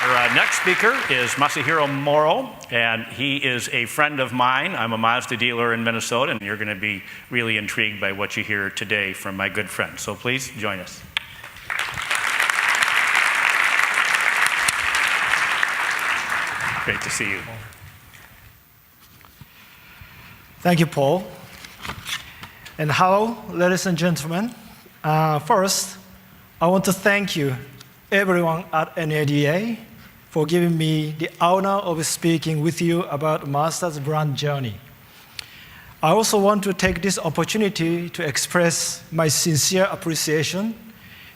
Our next speaker is Masahiro Moro, and he is a friend of mine. I'm a Mazda dealer in Minnesota, and you're going to be really intrigued by what you hear today from my good friend. So please join us. Great to see you. Thank you, Paul. And hello, ladies and gentlemen. First, I want to thank you, everyone at NADA, for giving me the honor of speaking with you about Mazda's brand journey. I also want to take this opportunity to express my sincere appreciation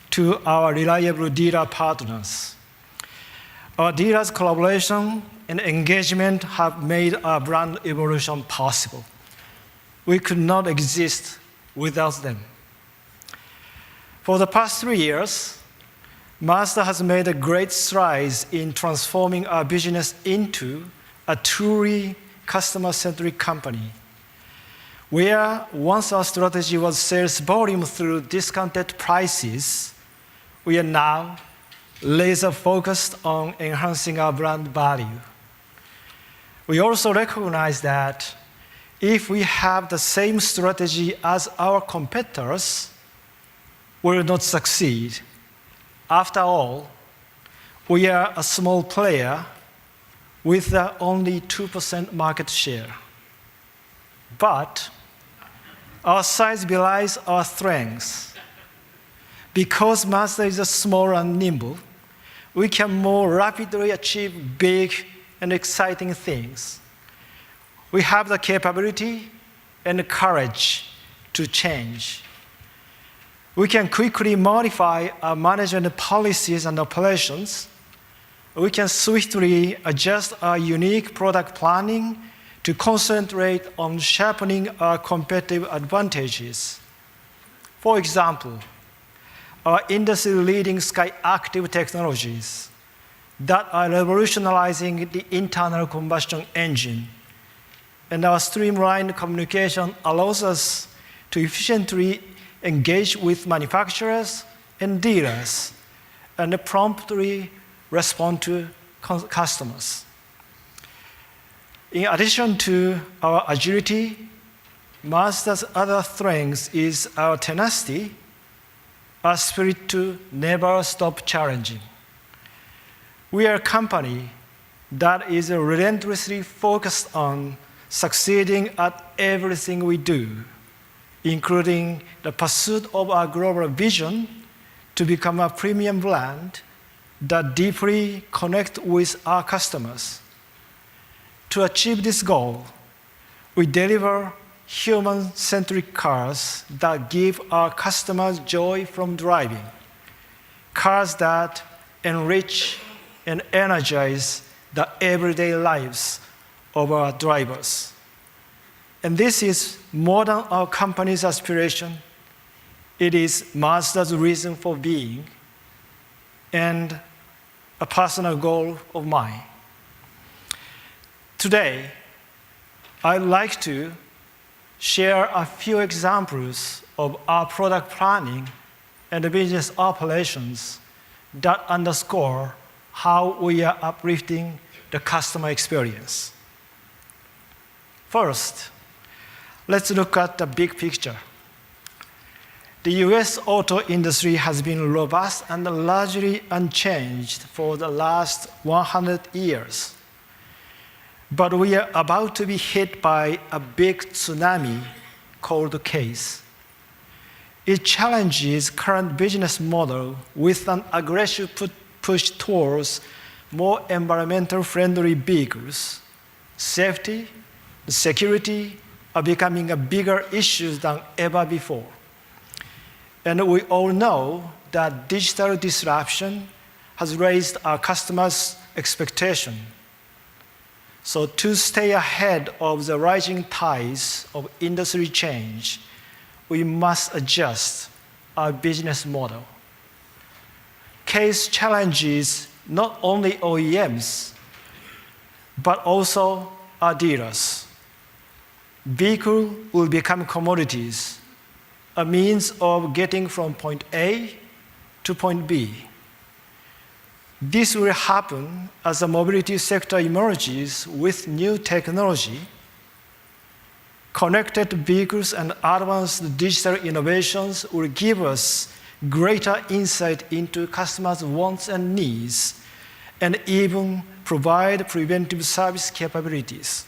to our reliable dealer partners. Our dealers' collaboration and engagement have made our brand evolution possible. We could not exist without them. For the past 3 years, Mazda has made a great strides in transforming our business into a truly customer-centric company. Where once our strategy was sales volume through discounted prices, we are now laser-focused on enhancing our brand value. We also recognize that if we have the same strategy as our competitors, we will not succeed. After all, we are a small player with only 2% market share. But our size belies our strengths. Because Mazda is small and nimble, we can more rapidly achieve big and exciting things. We have the capability and the courage to change. We can quickly modify our management policies and operations. We can swiftly adjust our unique product planning to concentrate on sharpening our competitive advantages. For example, our industry-leading Skyactiv technologies that are revolutionizing the internal combustion engine, and our streamlined communication allows us to efficiently engage with manufacturers and dealers and promptly respond to customers. In addition to our agility, Mazda's other strength is our tenacity, our spirit to never stop challenging. We are a company that is relentlessly focused on succeeding at everything we do, including the pursuit of our global vision to become a premium brand that deeply connects with our customers. To achieve this goal, we deliver human-centric cars that give our customers joy from driving, cars that enrich and energize the everyday lives of our drivers. And this is more than our company's aspiration. It is Mazda's reason for being and a personal goal of mine. Today, I'd like to share a few examples of our product planning and business operations that underscore how we are uplifting the customer experience. First, let's look at the big picture. The US auto industry has been robust and largely unchanged for the last 100 years. But we are about to be hit by a big tsunami called the case. It challenges current business model with an aggressive push towards more environmental friendly vehicles. Safety, security are becoming a bigger issue than ever before. And we all know that digital disruption has raised our customers' expectation. So to stay ahead of the rising tides of industry change, we must adjust our business model. Case challenges not only OEMs, but also our dealers. Vehicles will become commodities, a means of getting from point A to point B. This will happen as the mobility sector emerges with new technology. Connected vehicles and advanced digital innovations will give us greater insight into customers' wants and needs, and even provide preventive service capabilities.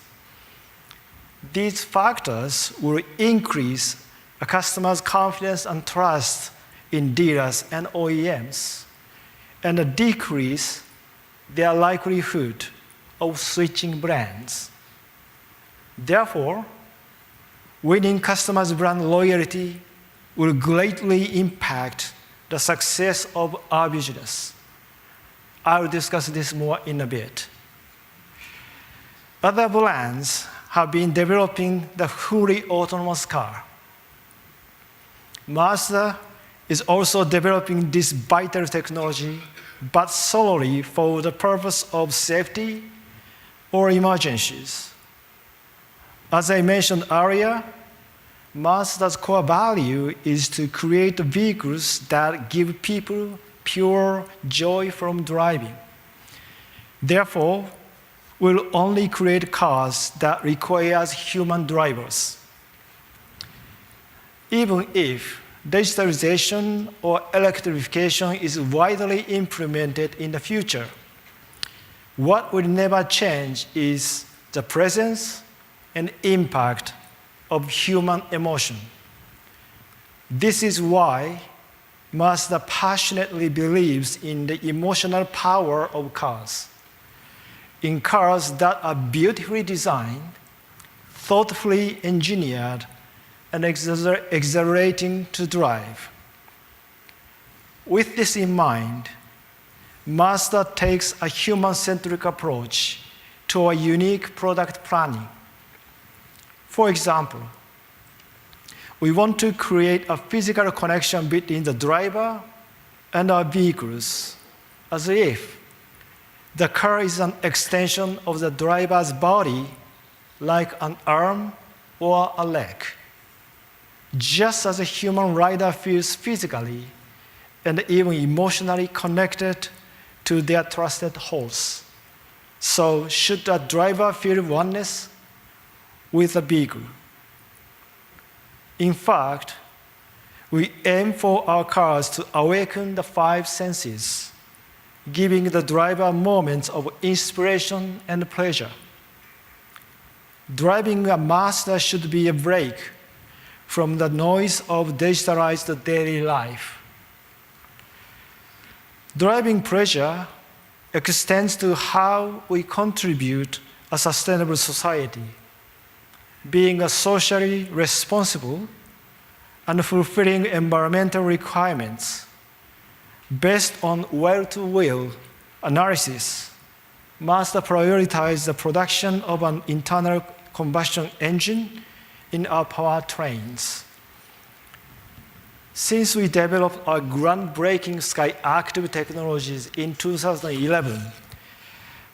These factors will increase a customer's confidence and trust in dealers and OEMs, and decrease their likelihood of switching brands. Therefore, winning customers' brand loyalty will greatly impact the success of our business. I will discuss this more in a bit. Other brands have been developing the fully autonomous car. Mazda is also developing this vital technology, but solely for the purpose of safety or emergencies. As I mentioned earlier, Mazda's core value is to create vehicles that give people pure joy from driving. Therefore, we'll only create cars that require human drivers. Even if digitalization or electrification is widely implemented in the future, what will never change is the presence and impact of human emotion. This is why Mazda passionately believes in the emotional power of cars. In cars that are beautifully designed, thoughtfully engineered, and exhilarating to drive. With this in mind, Mazda takes a human-centric approach to our unique product planning. For example, we want to create a physical connection between the driver and our vehicles, as if the car is an extension of the driver's body, like an arm or a leg. Just as a human rider feels physically and even emotionally connected to their trusted horse, so should a driver feel oneness with a vehicle. In fact, we aim for our cars to awaken the five senses, giving the driver moments of inspiration and pleasure. Driving a Mazda should be a break from the noise of digitalized daily life. Driving pleasure extends to how we contribute a sustainable society, being a socially responsible and fulfilling environmental requirements. Based on well-to-wheel analysis, Mazda prioritized the production of an internal combustion engine in our powertrains. Since we developed our groundbreaking Skyactiv technologies in 2011,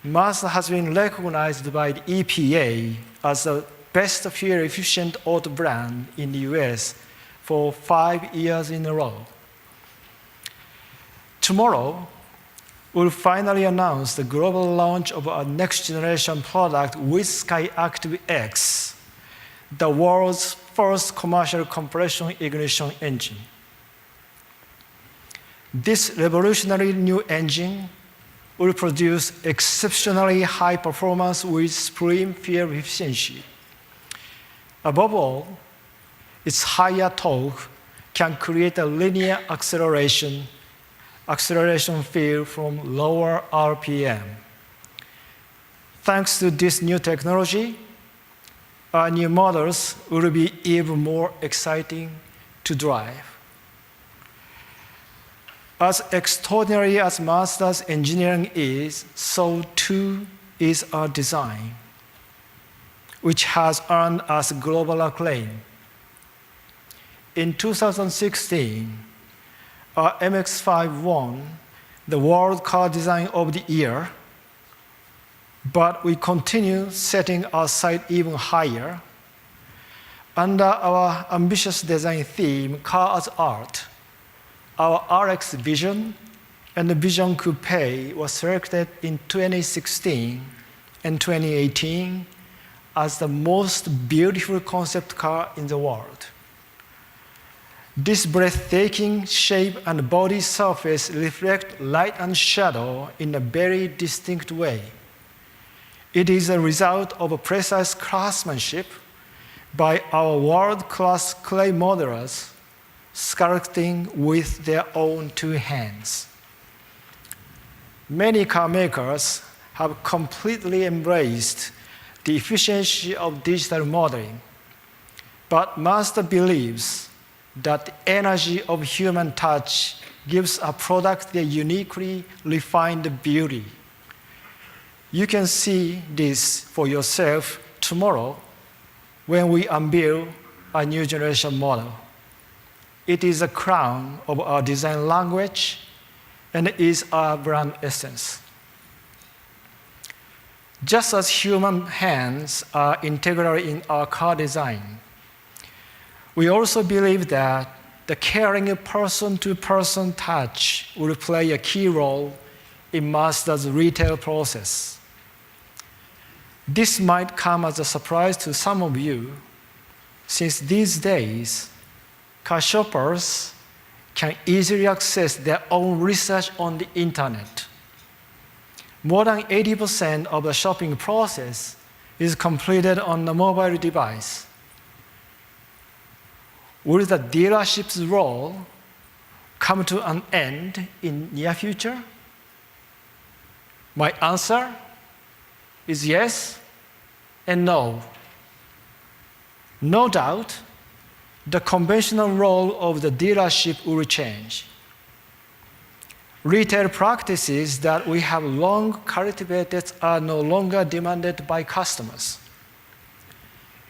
Mazda has been recognized by the EPA as the best fuel-efficient auto brand in the US for 5 years in a row. Tomorrow, we'll finally announce the global launch of our next-generation product with Skyactiv X, the world's first commercial compression ignition engine. This revolutionary new engine will produce exceptionally high performance with supreme fuel efficiency. Above all, its higher torque can create a linear acceleration field from lower RPM. Thanks to this new technology, our new models will be even more exciting to drive. As extraordinary as Mazda's engineering is, so too is our design, which has earned us global acclaim. In 2016, our MX-5 won the World Car Design of the Year, but we continue setting our sight even higher. Under our ambitious design theme, Car as Art, our RX vision and the Vision Coupe was selected in 2016 and 2018 as the most beautiful concept car in the world. This breathtaking shape and body surface reflect light and shadow in a very distinct way. It is a result of a precise craftsmanship by our world-class clay modelers sculpting with their own two hands. Many car makers have completely embraced the efficiency of digital modeling, but Mazda believes that the energy of human touch gives a product a uniquely refined beauty. You can see this for yourself tomorrow when we unveil a new generation model. It is a crown of our design language and is our brand essence. Just as human hands are integral in our car design, we also believe that the caring person-to-person touch will play a key role in Mazda's retail process. This might come as a surprise to some of you, since these days, car shoppers can easily access their own research on the internet. More than 80% of the shopping process is completed on a mobile device. Will the dealership's role come to an end in near future? My answer is yes and no. No doubt, the conventional role of the dealership will change. Retail practices that we have long cultivated are no longer demanded by customers.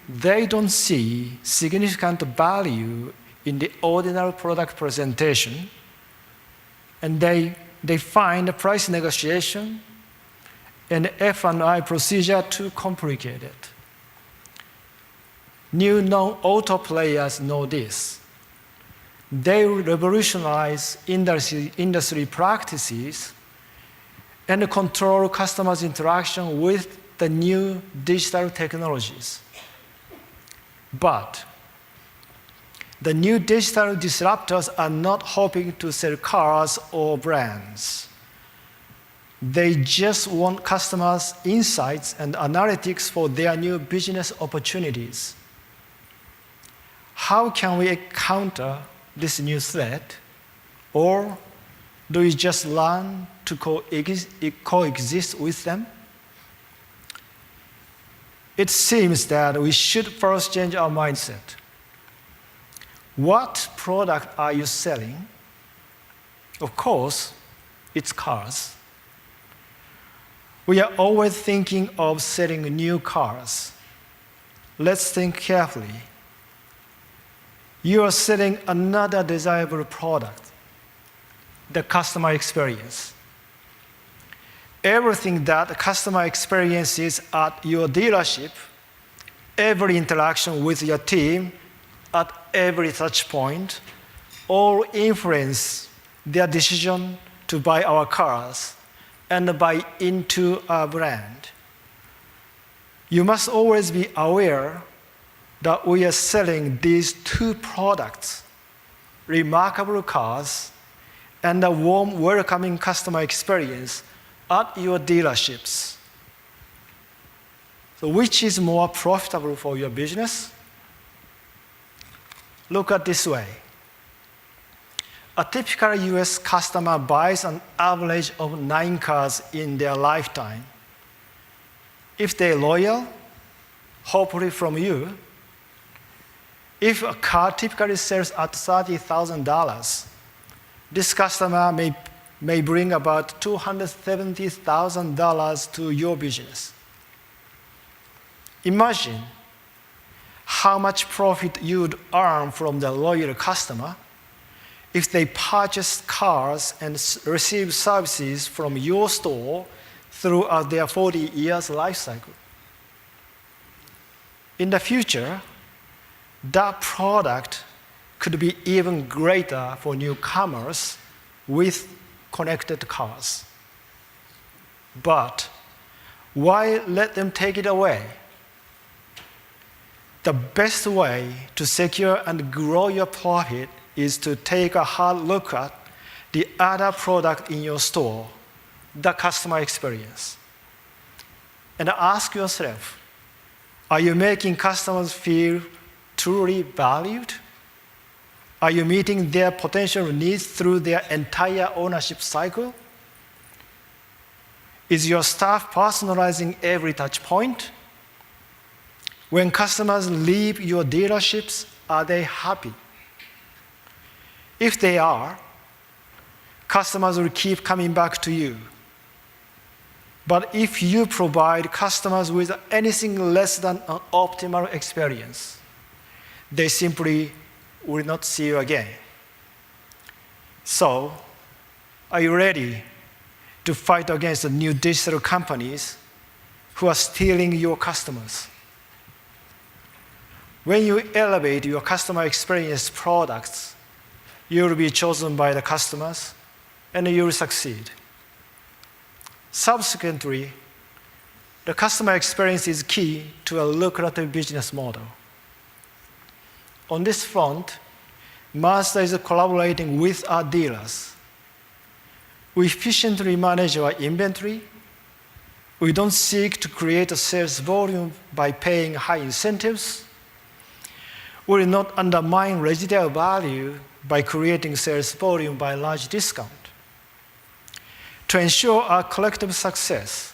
They don't see significant value in the ordinary product presentation, and they find the price negotiation and F&I procedure too complicated. New non-auto players know this. They will revolutionize industry practices and control customers' interaction with the new digital technologies. But the new digital disruptors are not hoping to sell cars or brands. They just want customers' insights and analytics for their new business opportunities. How can we counter this new threat? Or do we just learn to coexist with them? It seems that we should first change our mindset. What product are you selling? Of course, it's cars. We are always thinking of selling new cars. Let's think carefully. You are selling another desirable product, the customer experience. Everything that the customer experiences at your dealership, every interaction with your team, at every touch point, all influence their decision to buy our cars and buy into our brand. You must always be aware that we are selling these two products, remarkable cars and a warm, welcoming customer experience at your dealerships. So which is more profitable for your business? Look at this way. A typical US customer buys an average of 9 cars in their lifetime. If they're loyal, hopefully from you, if a car typically sells at $30,000, this customer may bring about $270,000 to your business. Imagine how much profit you'd earn from the loyal customer if they purchased cars and receive services from your store throughout their 40 years life cycle. In the future, that product could be even greater for newcomers with connected cars. But why let them take it away? The best way to secure and grow your profit is to take a hard look at the other product in your store, the customer experience. And ask yourself, are you making customers feel truly valued? Are you meeting their potential needs through their entire ownership cycle? Is your staff personalizing every touch point? When customers leave your dealerships, are they happy? If they are, customers will keep coming back to you. But if you provide customers with anything less than an optimal experience, they simply will not see you again. So, are you ready to fight against the new digital companies who are stealing your customers? When you elevate your customer experience products, you will be chosen by the customers and you will succeed. Subsequently, the customer experience is key to a lucrative business model. On this front, Mazda is collaborating with our dealers. We efficiently manage our inventory. We don't seek to create a sales volume by paying high incentives. We will not undermine residual value by creating sales volume by large discount. To ensure our collective success,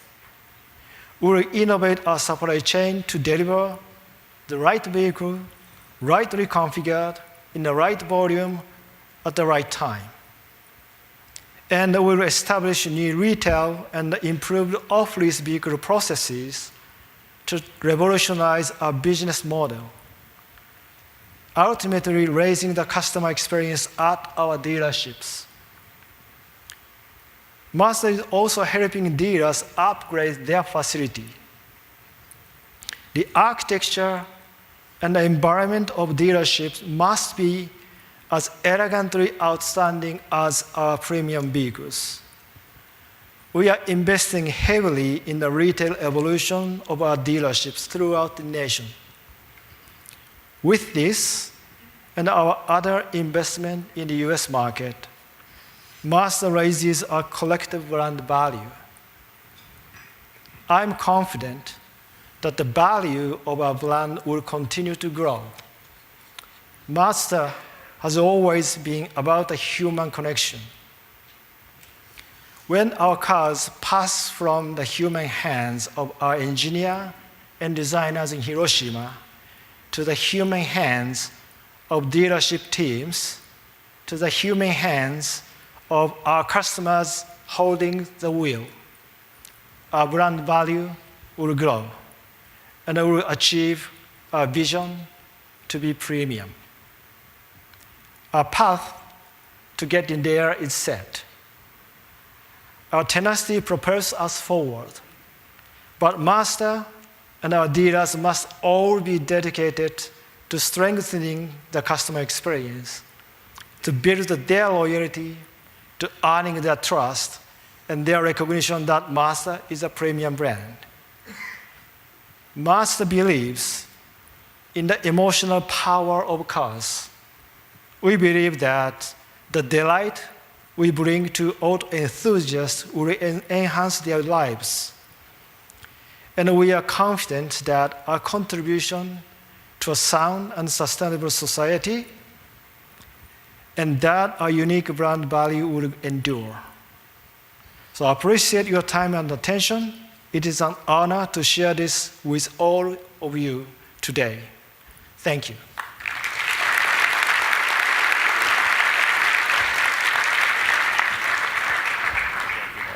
we will innovate our supply chain to deliver the right vehicle, rightly configured, in the right volume, at the right time. And we will establish new retail and improved off-lease vehicle processes to revolutionize our business model, ultimately raising the customer experience at our dealerships. Mazda is also helping dealers upgrade their facility. The architecture and the environment of dealerships must be as elegantly outstanding as our premium vehicles. We are investing heavily in the retail evolution of our dealerships throughout the nation. With this and our other investment in the US market, Mazda raises our collective brand value. I'm confident that the value of our brand will continue to grow. Mazda has always been about a human connection. When our cars pass from the human hands of our engineers and designers in Hiroshima to the human hands of dealership teams, to the human hands of our customers holding the wheel, our brand value will grow, and we will achieve our vision to be premium. Our path to getting there is set. Our tenacity propels us forward, but Mazda and our dealers must all be dedicated to strengthening the customer experience, to build their loyalty, to earning their trust, and their recognition that Mazda is a premium brand. Mazda believes in the emotional power of cars. We believe that the delight we bring to auto enthusiasts will enhance their lives. And we are confident that our contribution to a sound and sustainable society and that our unique brand value will endure. So I appreciate your time and attention. It is an honor to share this with all of you today. Thank you.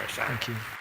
Thank you.